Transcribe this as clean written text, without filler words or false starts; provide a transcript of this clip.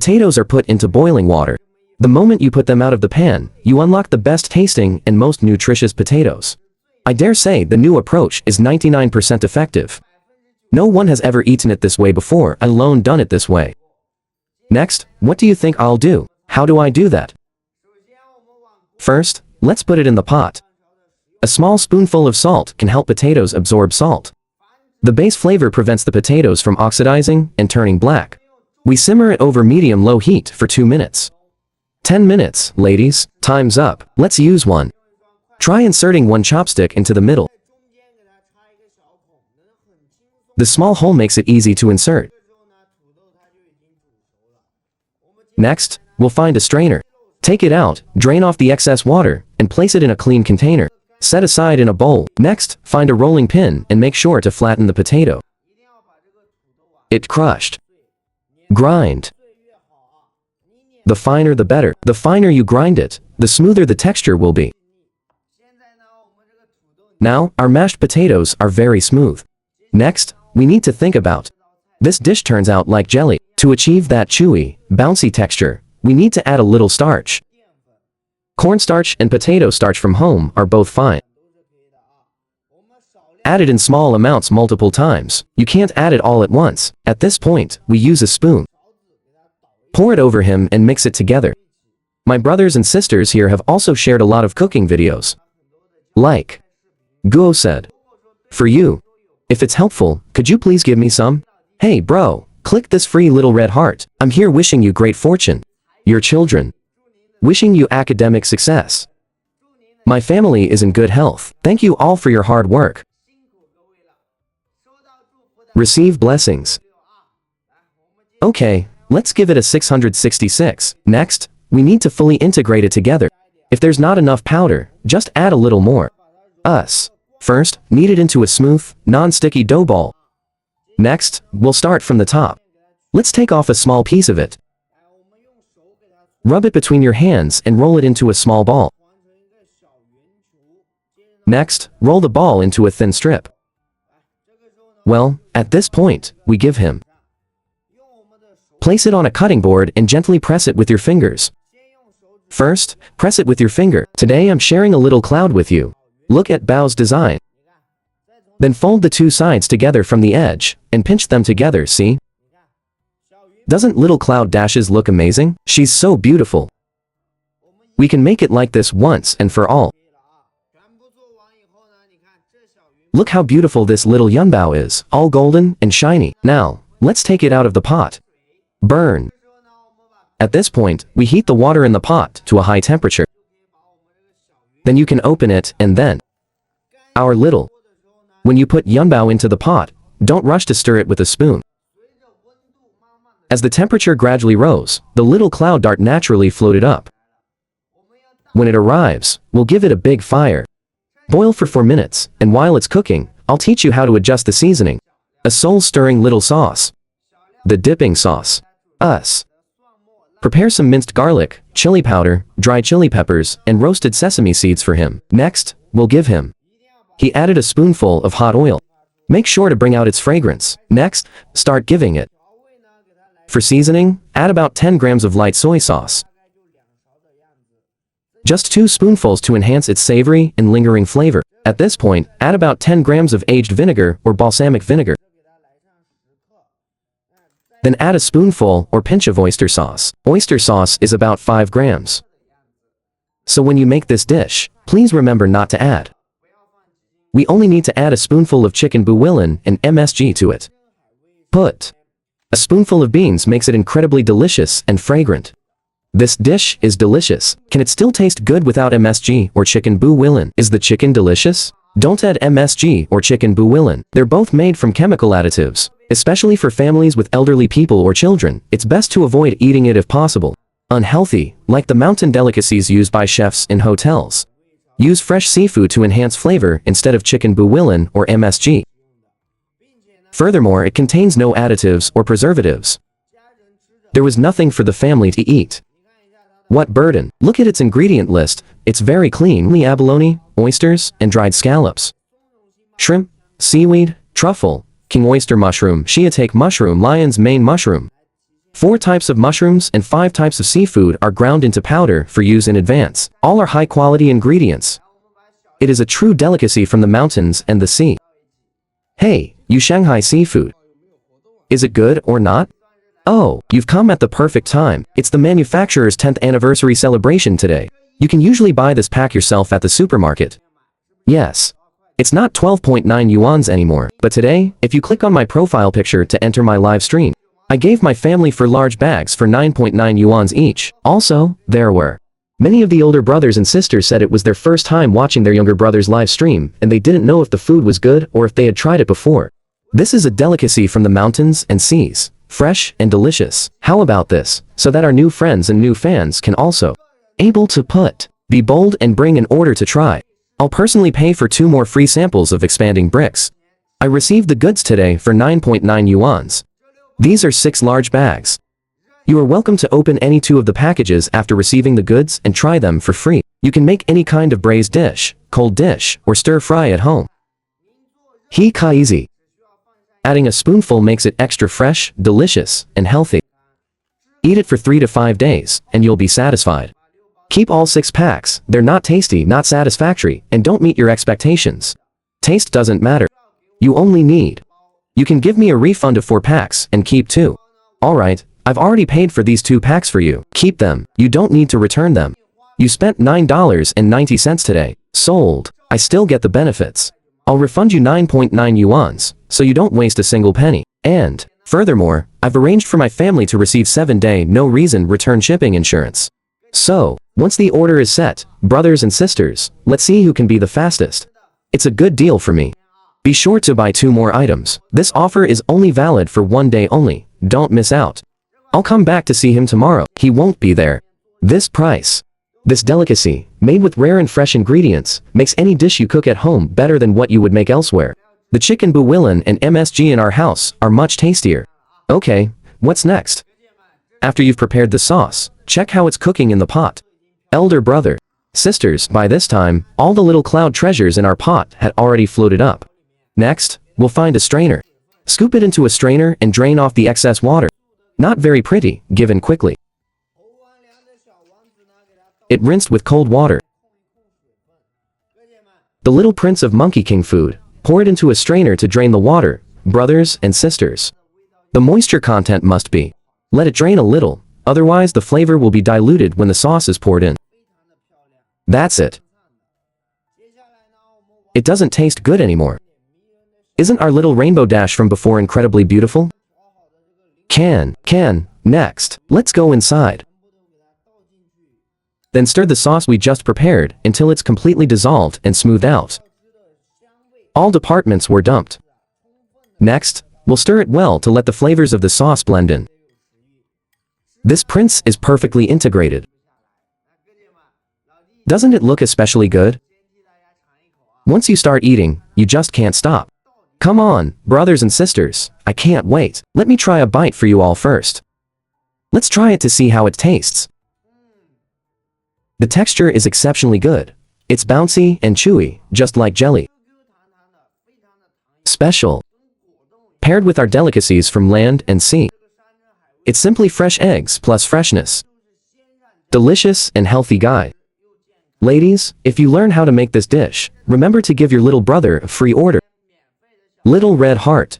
Potatoes are put into boiling water. The moment you put them out of the pan, you unlock the best tasting and most nutritious potatoes. I dare say the new approach is 99% effective. No one has ever eaten it this way before, let alone done it this way. Next, what do you think I'll do? How do I do that? First, let's put it in the pot. A small spoonful of salt can help potatoes absorb salt. The base flavor prevents the potatoes from oxidizing and turning black. We simmer it over medium-low heat for 2 minutes. 10 minutes, ladies, time's up. Let's use one. Try inserting one chopstick into the middle. The small hole makes it easy to insert. Next, we'll find a strainer. Take it out, drain off the excess water, and place it in a clean container. Set aside in a bowl. Next, find a rolling pin and make sure to flatten the potato. It crushed. Grind. The finer the better. The finer you grind it, the smoother the texture will be. Now, our mashed potatoes are very smooth. Next, we need to think about. This dish turns out like jelly. To achieve that chewy, bouncy texture, we need to add a little starch. Cornstarch and potato starch from home are both fine. Add it in small amounts multiple times. You can't add it all at once. At this point, we use a spoon. Pour it over him and mix it together. My brothers and sisters here have also shared a lot of cooking videos. Like Guo said. For you. If it's helpful, could you please give me some? Hey bro, click this free little red heart. I'm here wishing you great fortune. Your children. Wishing you academic success. My family is in good health. Thank you all for your hard work. Receive blessings. Okay, let's give it a 666. Next, we need to fully integrate it together. If there's not enough powder, just add a little more. First, knead it into a smooth, non-sticky dough ball. Next, we'll start from the top. Let's take off a small piece of it. Rub it between your hands and roll it into a small ball. Next, roll the ball into a thin strip. Well, at this point, we give him. Place it on a cutting board and gently press it with your fingers. First, press it with your finger. Today I'm sharing a little cloud with you. Look at Bao's design. Then fold the two sides together from the edge, and pinch them together, see? Doesn't little cloud dashes look amazing? She's so beautiful. We can make it like this once and for all. Look how beautiful this little yunbao is, all golden and shiny. Now, let's take it out of the pot. Burn. At this point, we heat the water in the pot to a high temperature. Then you can open it, and then our little. When you put yunbao into the pot, don't rush to stir it with a spoon. As the temperature gradually rose, the little cloud dart naturally floated up. When it arrives, we'll give it a big fire. Boil for 4 minutes, and while it's cooking, I'll teach you how to adjust the seasoning. A soul-stirring little sauce. The dipping sauce. Prepare some minced garlic, chili powder, dry chili peppers, and roasted sesame seeds for him. Next, we'll give him. He added a spoonful of hot oil. Make sure to bring out its fragrance. Next, start giving it. For seasoning, add about 10 grams of light soy sauce. Just 2 spoonfuls to enhance its savory and lingering flavor. At this point, add about 10 grams of aged vinegar or balsamic vinegar. Then add a spoonful or pinch of oyster sauce. Oyster sauce is about 5 grams. So when you make this dish, please remember not to add. We only need to add a spoonful of chicken bouillon and MSG to it. Put a spoonful of beans makes it incredibly delicious and fragrant. This dish is delicious. Can it still taste good without MSG or chicken bouillon? Is the chicken delicious? Don't add MSG or chicken bouillon. They're both made from chemical additives. Especially for families with elderly people or children, it's best to avoid eating it if possible. Unhealthy, like the mountain delicacies used by chefs in hotels. Use fresh seafood to enhance flavor instead of chicken bouillon or MSG. Furthermore, it contains no additives or preservatives. There was nothing for the family to eat. What burden? Look at its ingredient list. It's very clean. Only abalone, oysters, and dried scallops. Shrimp, seaweed, truffle, king oyster mushroom, shiitake mushroom, lion's mane mushroom. 4 types of mushrooms and 5 types of seafood are ground into powder for use in advance. All are high-quality ingredients. It is a true delicacy from the mountains and the sea. Hey, you Shanghai seafood. Is it good or not? Oh, you've come at the perfect time. It's the manufacturer's 10th anniversary celebration today. You can usually buy this pack yourself at the supermarket. Yes. It's not 12.9 yuans anymore, but today, if you click on my profile picture to enter my live stream, I gave my family 4 large bags for 9.9 yuans each. Also, there were many of the older brothers and sisters said it was their first time watching their younger brother's live stream, and they didn't know if the food was good or if they had tried it before. This is a delicacy from the mountains and seas, fresh and delicious. How about this, so that our new friends and new fans can also able to be bold and bring an order to try. I'll personally pay for 2 more free samples of expanding bricks. I received the goods today for 9.9 yuans. These are 6 large bags. You are welcome to open any 2 of the packages after receiving the goods and try them for free. You can make any kind of braised dish, cold dish, or stir fry at home. Easy. Adding a spoonful makes it extra fresh, delicious, and healthy. Eat it for 3 to 5 days, and you'll be satisfied. Keep all 6 packs. They're not tasty, not satisfactory, and don't meet your expectations. Taste doesn't matter. You only need. You can give me a refund of 4 packs and keep 2. Alright, I've already paid for these 2 packs for you. Keep them. You don't need to return them. You spent $9.90 today. Sold. I still get the benefits. I'll refund you 9.9 yuans, so you don't waste a single penny. And, furthermore, I've arranged for my family to receive 7-day no-reason return shipping insurance. So, once the order is set, brothers and sisters, let's see who can be the fastest. It's a good deal for me. Be sure to buy 2 more items. This offer is only valid for 1 day only. Don't miss out. I'll come back to see him tomorrow. He won't be there. This price. This delicacy, made with rare and fresh ingredients, makes any dish you cook at home better than what you would make elsewhere. The chicken bouillon and MSG in our house are much tastier. Okay, what's next? After you've prepared the sauce, check how it's cooking in the pot. Elder brother, sisters, by this time, all the little cloud treasures in our pot had already floated up. Next, we'll find a strainer. Scoop it into a strainer and drain off the excess water. Not very pretty, given quickly. It rinsed with cold water. The little prince of Monkey King food, pour it into a strainer to drain the water, brothers and sisters. The moisture content must be. Let it drain a little, otherwise the flavor will be diluted when the sauce is poured in. That's it. It doesn't taste good anymore. Isn't our little rainbow dash from before incredibly beautiful? Next, let's go inside. Then stir the sauce we just prepared until it's completely dissolved and smoothed out. All departments were dumped. Next, we'll stir it well to let the flavors of the sauce blend in. This prince is perfectly integrated. Doesn't it look especially good? Once you start eating, you just can't stop. Come on, brothers and sisters, I can't wait. Let me try a bite for you all first. Let's try it to see how it tastes. The texture is exceptionally good. It's bouncy and chewy, just like jelly. Special. Paired with our delicacies from land and sea. It's simply fresh eggs plus freshness. Delicious and healthy guy. Ladies, if you learn how to make this dish, remember to give your little brother a free order. Little red heart.